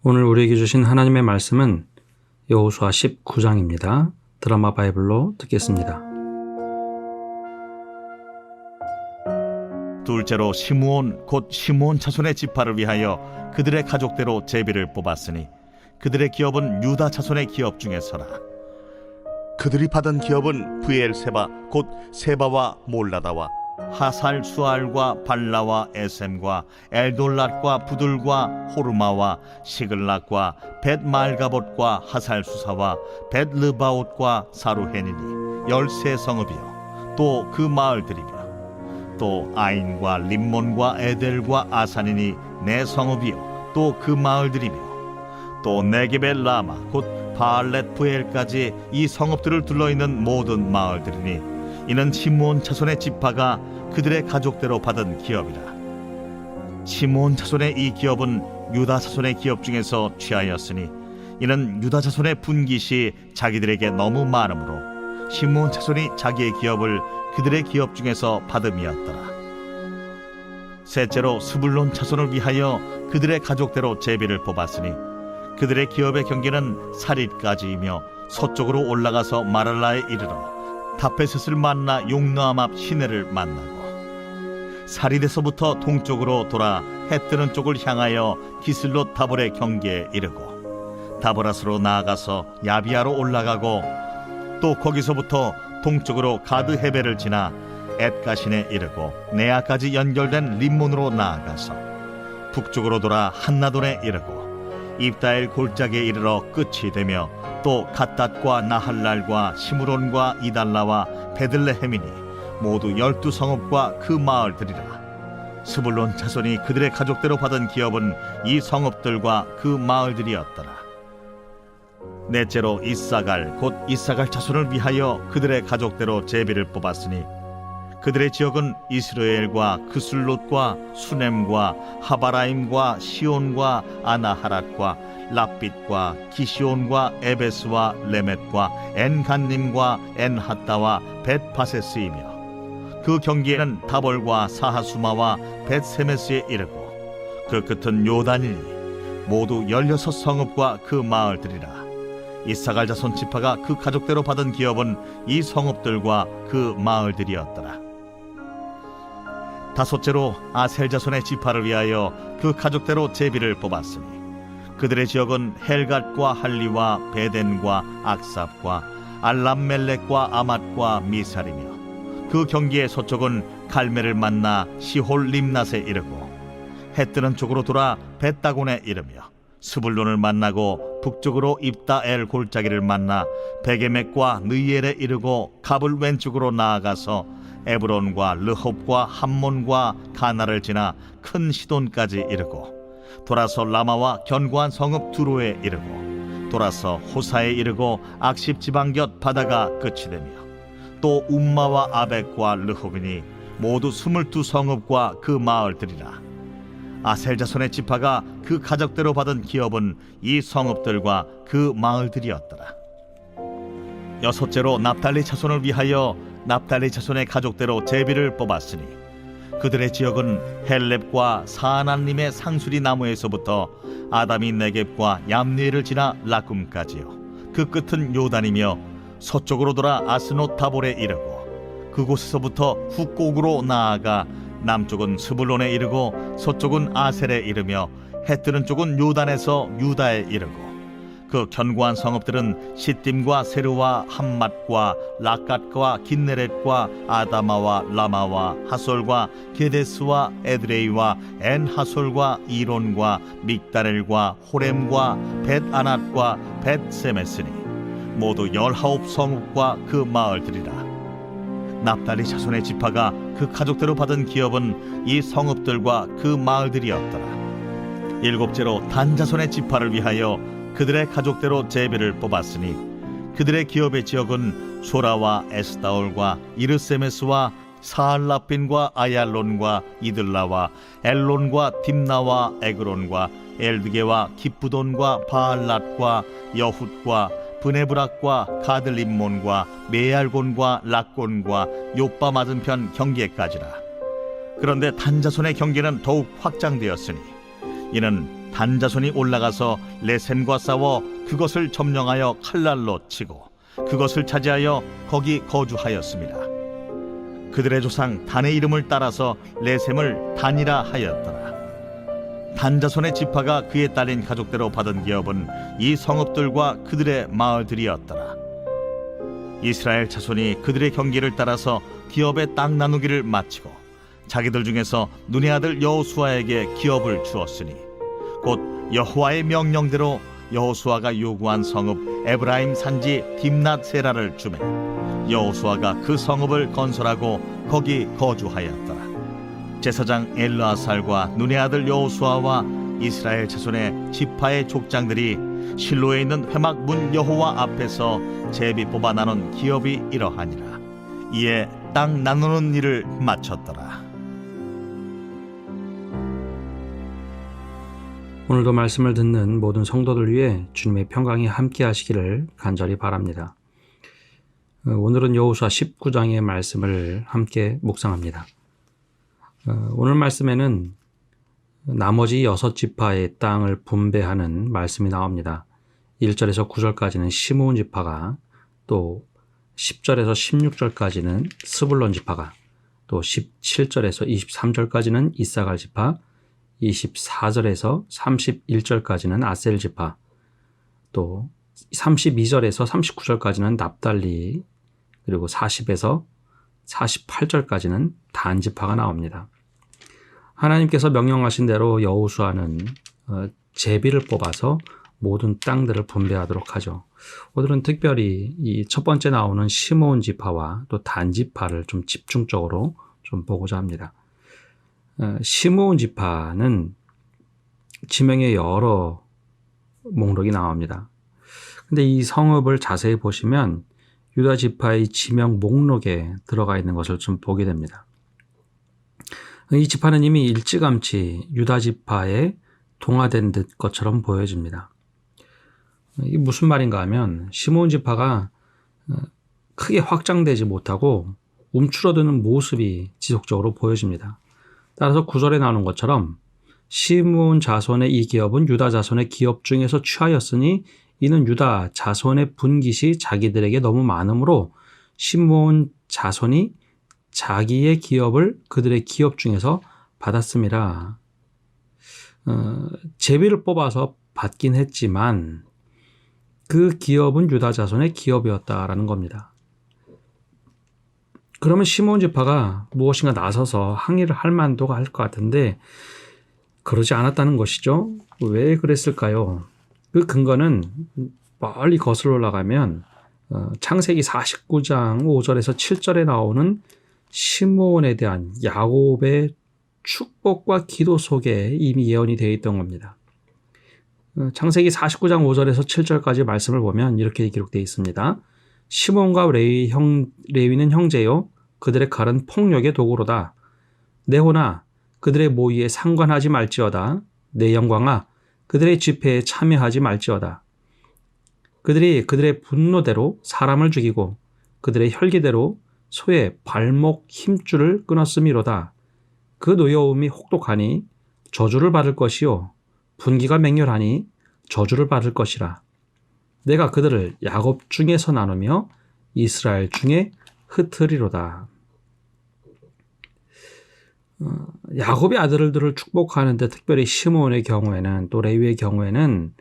오늘 우리에게 주신 하나님의 말씀은 여호수아 19장입니다. 드라마 바이블로 듣겠습니다. 둘째로 시므온 곧 시므온 자손의 지파를 위하여 그들의 가족대로 제비를 뽑았으니 그들의 기업은 유다 자손의 기업 중에서라. 그들이 받은 기업은 브엘세바 곧 세바와 몰라다와 하살 수알과 발라와 에셈과 엘돌랏과 부들과 호르마와 시글락과 벳말가봇과 하살 수사와 벳르바옷과 사루헤니니 13성읍이요 또 그 마을들이며 또 아인과 림몬과 에델과 아산이니 4성읍이요 또 그 마을들이며 또 네겝의 라마 곧 바알렛 부엘까지 이 성읍들을 둘러있는 모든 마을들이니 이는 시므온 자손의 지파가 그들의 가족대로 받은 기업이라. 시므온 자손의 이 기업은 유다 자손의 기업 중에서 취하였으니 이는 유다 자손의 분깃이 자기들에게 너무 많으므로 시므온 자손이 자기의 기업을 그들의 기업 중에서 받음이었더라. 셋째로 스불론 자손을 위하여 그들의 가족대로 제비를 뽑았으니 그들의 기업의 경계는 사릿까지이며 서쪽으로 올라가서 마랄라에 이르러 다페셋을 만나 용노암 앞 시내를 만나고 사릿에서부터 동쪽으로 돌아 해뜨는 쪽을 향하여 기슬롯 다볼의 경계에 이르고 다보라스로 나아가서 야비아로 올라가고 또 거기서부터 동쪽으로 가드 헤벨을 지나 엣가신에 이르고 네아까지 연결된 림몬으로 나아가서 북쪽으로 돌아 한나돈에 이르고 입다엘 골짜기에 이르러 끝이 되며 또 갓닷과 나할랄과 시므론과 이달라와 베들레헴이니 모두 12성읍과 그 마을들이라. 스불론 자손이 그들의 가족대로 받은 기업은 이 성읍들과 그 마을들이었더라. 넷째로 이사갈 곧 이사갈 자손을 위하여 그들의 가족대로 제비를 뽑았으니 그들의 지역은 이스라엘과 그술롯과 수넴과 하바라임과 시온과 아나하랏과 랍빗과 기시온과 에베스와 레멧과 엔간님과 엔하따와 벳바세스이며 그 경계에는 다볼과 사하수마와 벳세메스에 이르고 그 끝은 요단이니 모두 16성읍과 그 마을들이라. 이사갈 자손 지파가 그 가족대로 받은 기업은 이 성읍들과 그 마을들이었더라. 다섯째로 아셀 자손의 지파를 위하여 그 가족대로 제비를 뽑았으니 그들의 지역은 헬갓과 할리와 베덴과 악삽과 알람멜렉과 아맛과 미살이며 그 경계의 서쪽은 갈멜을 만나 시홀 림낫에 이르고 해뜨는 쪽으로 돌아 벳다곤에 이르며 스불론을 만나고 북쪽으로 입다엘 골짜기를 만나 베게멕과 느이엘에 이르고 갑을 왼쪽으로 나아가서 에브론과 르홉과 함몬과 가나를 지나 큰 시돈까지 이르고 돌아서 라마와 견고한 성읍 두로에 이르고 돌아서 호사에 이르고 악십 지방 곁 바다가 끝이 되며 또 움마와 아벡과 르홉이니 모두 22성읍과 그 마을들이라. 아셀 자손의 지파가 그 가족대로 받은 기업은 이 성읍들과 그 마을들이었더라. 여섯째로 납달리 자손을 위하여 납달리 자손의 가족대로 제비를 뽑았으니 그들의 지역은 헬렙과 사아난림의 상수리 나무에서부터 아담이 네겝과 얌니엘을 지나 라쿰까지요 그 끝은 요단이며 서쪽으로 돌아 아스노 다볼에 이르고 그곳에서부터 훅곡으로 나아가 남쪽은 스불론에 이르고 서쪽은 아셀에 이르며 해뜨는 쪽은 요단에서 유다에 이르고 그 견고한 성읍들은 시딤과 세르와 함맛과 라갓과 긴네렛과 아다마와 라마와 하솔과 게데스와 에드레이와 엔하솔과 이론과 믹다렐과 호렘과 벳아낫과 벳세메스니 모두 19성읍과 그 마을들이라. 납달리 자손의 지파가 그 가족대로 받은 기업은 이 성읍들과 그 마을들이었더라. 일곱째로 단 자손의 지파를 위하여 그들의 가족대로 제비를 뽑았으니 그들의 기업의 지역은 소라와 에스다올과 이르세메스와 사알라핀과 아얄론과 이들라와 엘론과 딥나와 에그론과 엘드게와 기쁘돈과 바알랏과 여훗과 브네브락과 가들림몬과 메알곤과 락곤과 요빠 맞은편 경계까지라. 그런데 단자손의 경계는 더욱 확장되었으니 이는 단 자손이 올라가서 레셈과 싸워 그것을 점령하여 칼날로 치고 그것을 차지하여 거기 거주하였습니다. 그들의 조상 단의 이름을 따라서 레셈을 단이라 하였더라. 단 자손의 지파가 그에 딸린 가족대로 받은 기업은 이 성읍들과 그들의 마을들이었더라. 이스라엘 자손이 그들의 경계를 따라서 기업의 땅 나누기를 마치고 자기들 중에서 눈의 아들 여호수아에게 기업을 주었으니 곧 여호와의 명령대로 여호수아가 요구한 성읍 에브라임 산지 딥낫 세라를 주매 여호수아가 그 성읍을 건설하고 거기 거주하였더라. 제사장 엘르아살과 눈의 아들 여호수아와 이스라엘 자손의 지파의 족장들이 실로에 있는 회막 문 여호와 앞에서 제비 뽑아 나눈 기업이 이러하니라. 이에 땅 나누는 일을 마쳤더라. 오늘도 말씀을 듣는 모든 성도들 위해 주님의 평강이 함께 하시기를 간절히 바랍니다. 오늘은 여호수아 19장의 말씀을 함께 묵상합니다. 오늘 말씀에는 나머지 6지파의 땅을 분배하는 말씀이 나옵니다. 1절에서 9절까지는 시므온 지파가, 또 10절에서 16절까지는 스불론 지파가, 또 17절에서 23절까지는 이사갈 지파, 24절에서 31절까지는 아셀 지파, 또 32절에서 39절까지는 납달리, 그리고 40에서 48절까지는 단 지파가 나옵니다. 하나님께서 명령하신 대로 여호수아는 제비를 뽑아서 모든 땅들을 분배하도록 하죠. 오늘은 특별히 이 첫 번째 나오는 시므온 지파와 또 단 지파를 좀 집중적으로 좀 보고자 합니다. 시므온 지파는 지명의 여러 목록이 나옵니다. 근데 이 성읍을 자세히 보시면 유다 지파의 지명 목록에 들어가 있는 것을 좀 보게 됩니다. 이 지파는 이미 일찌감치 유다 지파에 동화된 듯 것처럼 보여집니다. 이게 무슨 말인가 하면 시므온 지파가 크게 확장되지 못하고 움츠러드는 모습이 지속적으로 보여집니다. 따라서 9절에 나오는 것처럼 시므온 자손의 이 기업은 유다 자손의 기업 중에서 취하였으니 이는 유다 자손의 분깃이 자기들에게 너무 많으므로 시므온 자손이 자기의 기업을 그들의 기업 중에서 받았음이라. 제비를 뽑아서 받긴 했지만 그 기업은 유다 자손의 기업이었다라는 겁니다. 그러면 시므온 지파가 무엇인가 나서서 항의를 할 만도가 할 것 같은데 그러지 않았다는 것이죠. 왜 그랬을까요? 그 근거는 멀리 거슬러 올라가면 창세기 49장 5절에서 7절에 나오는 시므온에 대한 야곱의 축복과 기도 속에 이미 예언이 되어 있던 겁니다. 창세기 49장 5절에서 7절까지 말씀을 보면 이렇게 기록되어 있습니다. 시므온과 레위는 형제요 그들의 칼은 폭력의 도구로다. 내 호나 그들의 모의에 상관하지 말지어다. 내 영광아 그들의 집회에 참여하지 말지어다. 그들이 그들의 분노대로 사람을 죽이고 그들의 혈기대로 소의 발목 힘줄을 끊었음이로다. 그 노여움이 혹독하니 저주를 받을 것이요 분기가 맹렬하니 저주를 받을 것이라. 내가 그들을 야곱 중에서 나누며 이스라엘 중에 흩으리로다. 야곱의 아들들을 축복하는데 특별히 시므온의 경우에는 또 레위의 경우에는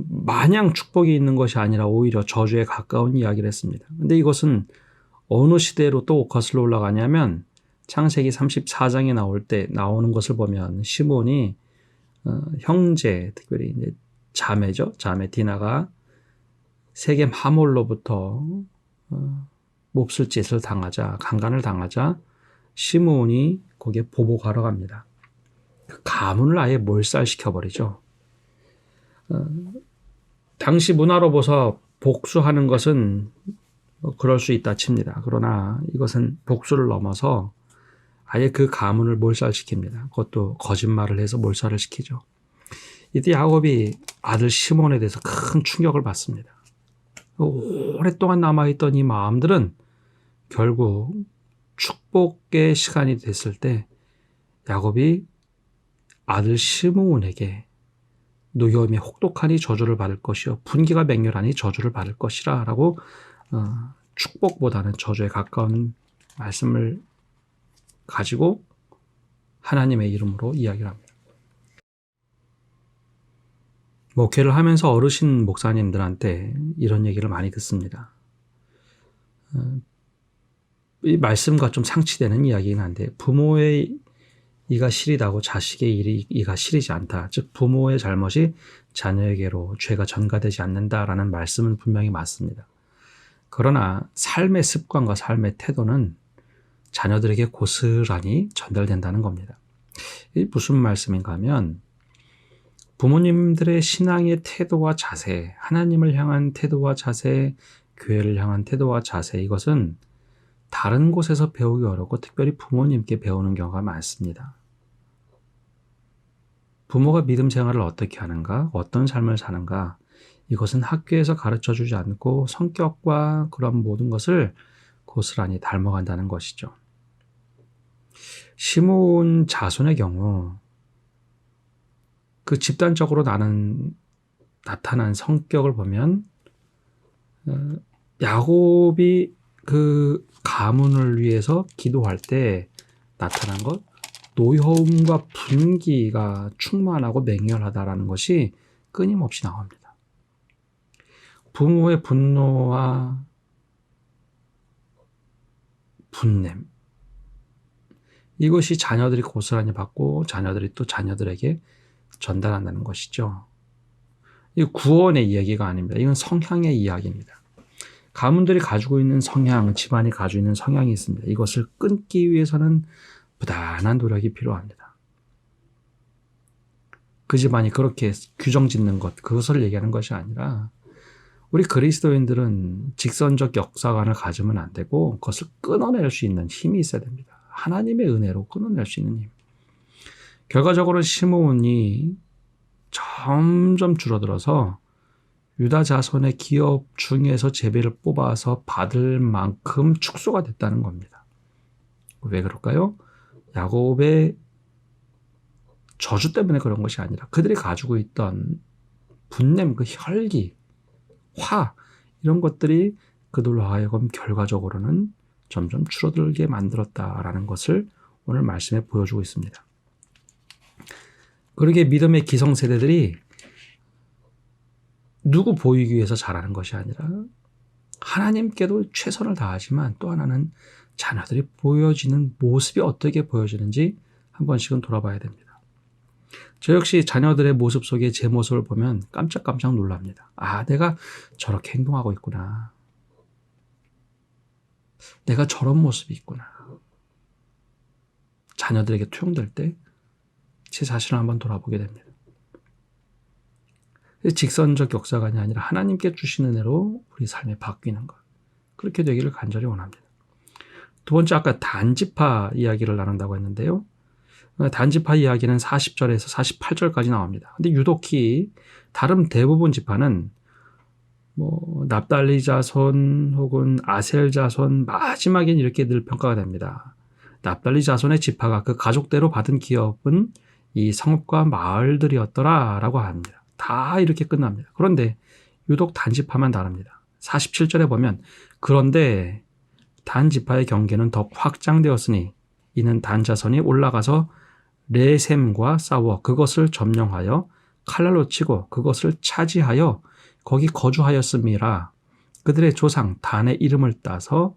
마냥 축복이 있는 것이 아니라 오히려 저주에 가까운 이야기를 했습니다. 그런데 이것은 어느 시대로 또 거슬러 올라가냐면 창세기 34장에 나오는 것을 보면 시므온이 형제, 특별히 이제 자매죠. 자매 디나가 세겜 하몰로부터 몹쓸 짓을 당하자, 강간을 당하자 시므온이 거기에 보복하러 갑니다. 그 가문을 아예 몰살시켜버리죠. 당시 문화로 봐서 복수하는 것은 그럴 수 있다 칩니다. 그러나 이것은 복수를 넘어서 아예 그 가문을 몰살시킵니다. 그것도 거짓말을 해서 몰살을 시키죠. 이때 야곱이 아들 시몬에 대해서 큰 충격을 받습니다. 오랫동안 남아있던 이 마음들은 결국 축복의 시간이 됐을 때 야곱이 아들 시므온에게 노여움이 혹독하니 저주를 받을 것이요 분기가 맹렬하니 저주를 받을 것이라 라고 축복보다는 저주에 가까운 말씀을 가지고 하나님의 이름으로 이야기를 합니다. 목회를 하면서 어르신 목사님들한테 이런 얘기를 많이 듣습니다. 이 말씀과 좀 상치되는 이야기긴 한데 부모의 이가 시리다고 자식의 이가 시리지 않다. 즉 부모의 잘못이 자녀에게로 죄가 전가되지 않는다라는 말씀은 분명히 맞습니다. 그러나 삶의 습관과 삶의 태도는 자녀들에게 고스란히 전달된다는 겁니다. 이게 무슨 말씀인가 하면 부모님들의 신앙의 태도와 자세, 하나님을 향한 태도와 자세, 교회를 향한 태도와 자세, 이것은 다른 곳에서 배우기 어렵고 특별히 부모님께 배우는 경우가 많습니다. 부모가 믿음 생활을 어떻게 하는가, 어떤 삶을 사는가, 이것은 학교에서 가르쳐주지 않고 성격과 그런 모든 것을 고스란히 닮아간다는 것이죠. 시므온 자손의 경우 그 집단적으로 나타난 성격을 보면 야곱이 그 가문을 위해서 기도할 때 나타난 것, 노여움과 분기가 충만하고 맹렬하다라는 것이 끊임없이 나옵니다. 부모의 분노와 분냄, 이것이 자녀들이 고스란히 받고 자녀들이 또 자녀들에게 전달한다는 것이죠. 이 구원의 이야기가 아닙니다. 이건 성향의 이야기입니다. 가문들이 가지고 있는 성향, 집안이 가지고 있는 성향이 있습니다. 이것을 끊기 위해서는 부단한 노력이 필요합니다. 그 집안이 그렇게 규정 짓는 것, 그것을 얘기하는 것이 아니라 우리 그리스도인들은 직선적 역사관을 가지면 안 되고 그것을 끊어낼 수 있는 힘이 있어야 됩니다. 하나님의 은혜로 끊어낼 수 있는 힘. 결과적으로 시므온이 점점 줄어들어서 유다 자손의 기업 중에서 제비를 뽑아서 받을 만큼 축소가 됐다는 겁니다. 왜 그럴까요? 야곱의 저주 때문에 그런 것이 아니라 그들이 가지고 있던 분냄, 그 혈기, 화, 이런 것들이 그들로 하여금 결과적으로는 점점 줄어들게 만들었다라는 것을 오늘 말씀에 보여주고 있습니다. 그러기에 믿음의 기성세대들이 누구 보이기 위해서 잘하는 것이 아니라 하나님께도 최선을 다하지만 또 하나는 자녀들이 보여지는 모습이 어떻게 보여지는지 한 번씩은 돌아봐야 됩니다. 저 역시 자녀들의 모습 속에 제 모습을 보면 깜짝깜짝 놀랍니다. 아, 내가 저렇게 행동하고 있구나. 내가 저런 모습이 있구나. 자녀들에게 투영될 때 제 자신을 한번 돌아보게 됩니다. 직선적 역사관이 아니라 하나님께 주신 은혜로 우리 삶이 바뀌는 것. 그렇게 되기를 간절히 원합니다. 두 번째, 아까 단지파 이야기를 나눈다고 했는데요. 단지파 이야기는 40절에서 48절까지 나옵니다. 근데 유독히 다른 대부분 지파는 납달리 자손 혹은 아셀 자손 마지막엔 이렇게 늘 평가가 됩니다. 납달리 자손의 지파가 그 가족대로 받은 기업은 이 성읍과 마을들이었더라 라고 합니다. 다 이렇게 끝납니다. 그런데 유독 단지파만 다릅니다. 47절에 보면 그런데 단지파의 경계는 더 확장되었으니 이는 단자손이 올라가서 레셈과 싸워 그것을 점령하여 칼날로 치고 그것을 차지하여 거기 거주하였음이라. 그들의 조상 단의 이름을 따서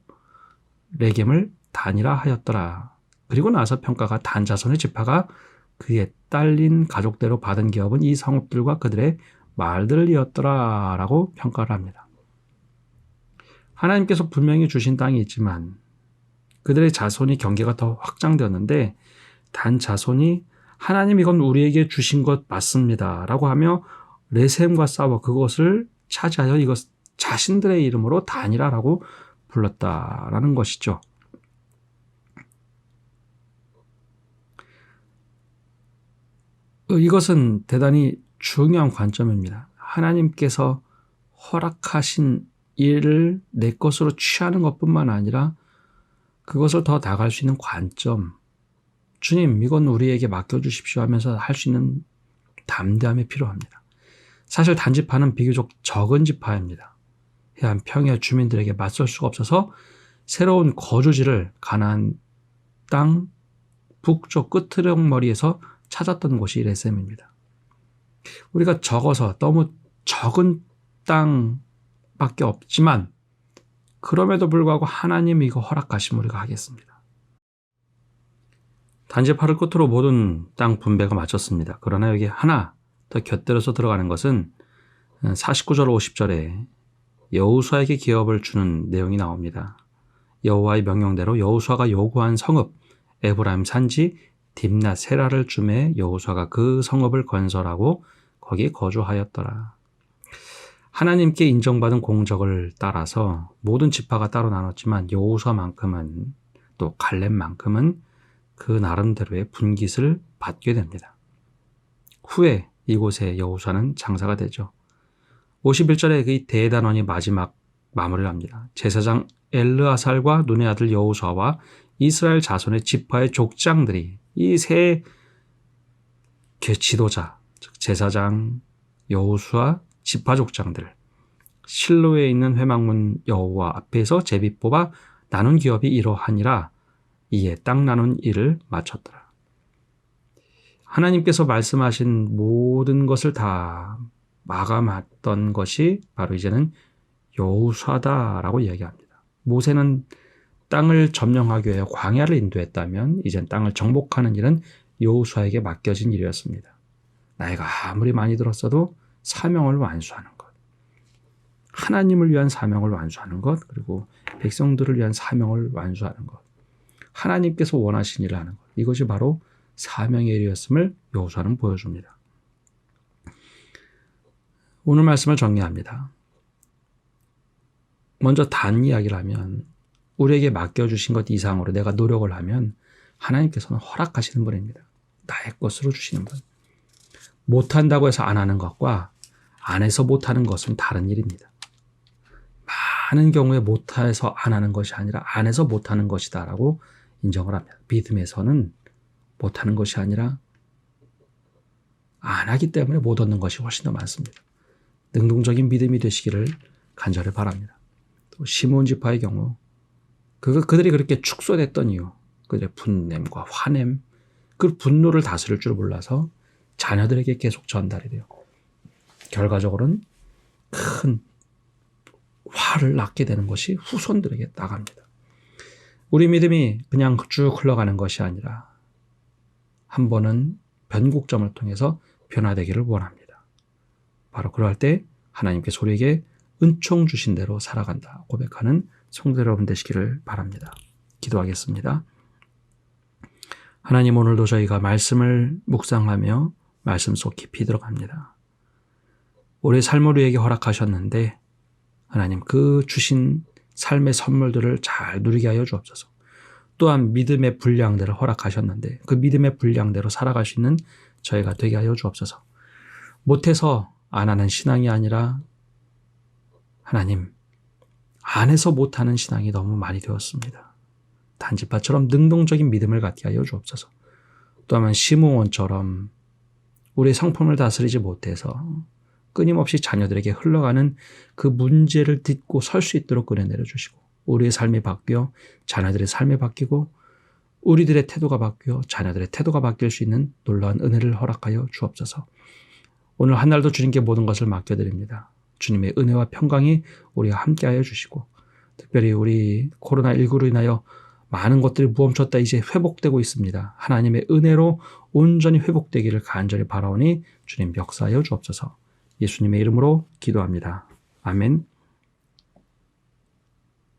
레겜을 단이라 하였더라. 그리고 나서 평가가 단자손의 지파가 그의 딸린 가족대로 받은 기업은 이 성읍들과 그들의 마을들이었더라 라고 평가를 합니다. 하나님께서 분명히 주신 땅이 있지만 그들의 자손이 경계가 더 확장되었는데 단 자손이 하나님 이건 우리에게 주신 것 맞습니다 라고 하며 레셈과 싸워 그것을 차지하여 이것 자신들의 이름으로 단이라라고 불렀다라는 것이죠. 이것은 대단히 중요한 관점입니다. 하나님께서 허락하신 일을 내 것으로 취하는 것뿐만 아니라 그것을 더 나갈 수 있는 관점, 주님 이건 우리에게 맡겨주십시오 하면서 할 수 있는 담대함이 필요합니다. 사실 단지파는 비교적 적은 지파입니다. 해안 평야 주민들에게 맞설 수가 없어서 새로운 거주지를 가나안 땅 북쪽 끝트럭머리에서 찾았던 곳이 레셈입니다. 우리가 적어서 너무 적은 땅밖에 없지만 그럼에도 불구하고 하나님이 이거 허락하시면 우리가 하겠습니다. 단지파를 끝으로 모든 땅 분배가 마쳤습니다. 그러나 여기 하나 더 곁들여서 들어가는 것은 49절 50절에 여호수아에게 기업을 주는 내용이 나옵니다. 여호와의 명령대로 여호수아가 요구한 성읍 에브라임 산지 딥낫 세라를 주매 여호수아가 그 성읍을 건설하고 거기 거주하였더라. 하나님께 인정받은 공적을 따라서 모든 지파가 따로 나눴지만 여호수아만큼은 또 갈렙만큼은 그 나름대로의 분깃을 받게 됩니다. 후에 이곳에 여호수아는 장사가 되죠. 51절에 그 대단원이 마지막 마무리를 합니다. 제사장 엘르아살과 눈의 아들 여호수아와 이스라엘 자손의 지파의 족장들이 이 세 지도자, 즉 제사장, 여호수아, 지파 족장들 실로에 있는 회막문 여호와 앞에서 제비 뽑아 나눈 기업이 이러하니라. 이에 땅 나눈 일을 마쳤더라. 하나님께서 말씀하신 모든 것을 다 마감했던 것이 바로 이제는 여호수아다라고 이야기합니다. 모세는 땅을 점령하기 위해 광야를 인도했다면 이젠 땅을 정복하는 일은 여호수아에게 맡겨진 일이었습니다. 나이가 아무리 많이 들었어도 사명을 완수하는 것, 하나님을 위한 사명을 완수하는 것, 그리고 백성들을 위한 사명을 완수하는 것, 하나님께서 원하신 일을 하는 것, 이것이 바로 사명의 일이었음을 여호수아는 보여줍니다. 오늘 말씀을 정리합니다. 먼저 단 이야기를 하면 우리에게 맡겨주신 것 이상으로 내가 노력을 하면 하나님께서는 허락하시는 분입니다. 나의 것으로 주시는 분. 못한다고 해서 안 하는 것과 안 해서 못하는 것은 다른 일입니다. 많은 경우에 못해서 안 하는 것이 아니라 안 해서 못하는 것이다 라고 인정을 합니다. 믿음에서는 못하는 것이 아니라 안 하기 때문에 못 얻는 것이 훨씬 더 많습니다. 능동적인 믿음이 되시기를 간절히 바랍니다. 또 시몬 지파의 경우 그들이 그렇게 축소됐던 이유, 그들의 분냄과 화냄, 그 분노를 다스릴 줄 몰라서 자녀들에게 계속 전달이 돼요. 결과적으로는 큰 화를 낳게 되는 것이 후손들에게 나갑니다. 우리 믿음이 그냥 쭉 흘러가는 것이 아니라 한 번은 변곡점을 통해서 변화되기를 원합니다. 바로 그럴 때 하나님께서 우리에게 은총 주신 대로 살아간다 고백하는 성도 여러분 되시기를 바랍니다. 기도하겠습니다. 하나님, 오늘도 저희가 말씀을 묵상하며 말씀 속 깊이 들어갑니다. 우리 삶을 우리에게 허락하셨는데 하나님 그 주신 삶의 선물들을 잘 누리게 하여 주옵소서. 또한 믿음의 분량대로 허락하셨는데 그 믿음의 분량대로 살아갈 수 있는 저희가 되게 하여 주옵소서. 못해서 안 하는 신앙이 아니라 하나님 안 해서 못하는 신앙이 너무 많이 되었습니다. 단지파처럼 능동적인 믿음을 갖게 하여 주옵소서. 또한 시므온처럼 우리의 성품을 다스리지 못해서 끊임없이 자녀들에게 흘러가는 그 문제를 딛고 설 수 있도록 은혜 내려주시고 우리의 삶이 바뀌어 자녀들의 삶이 바뀌고 우리들의 태도가 바뀌어 자녀들의 태도가 바뀔 수 있는 놀라운 은혜를 허락하여 주옵소서. 오늘 한 날도 주님께 모든 것을 맡겨드립니다. 주님의 은혜와 평강이 우리와 함께하여 주시고 특별히 우리 코로나19로 인하여 많은 것들이 멈췄다 이제 회복되고 있습니다. 하나님의 은혜로 온전히 회복되기를 간절히 바라오니 주님 역사하여 주옵소서. 예수님의 이름으로 기도합니다. 아멘.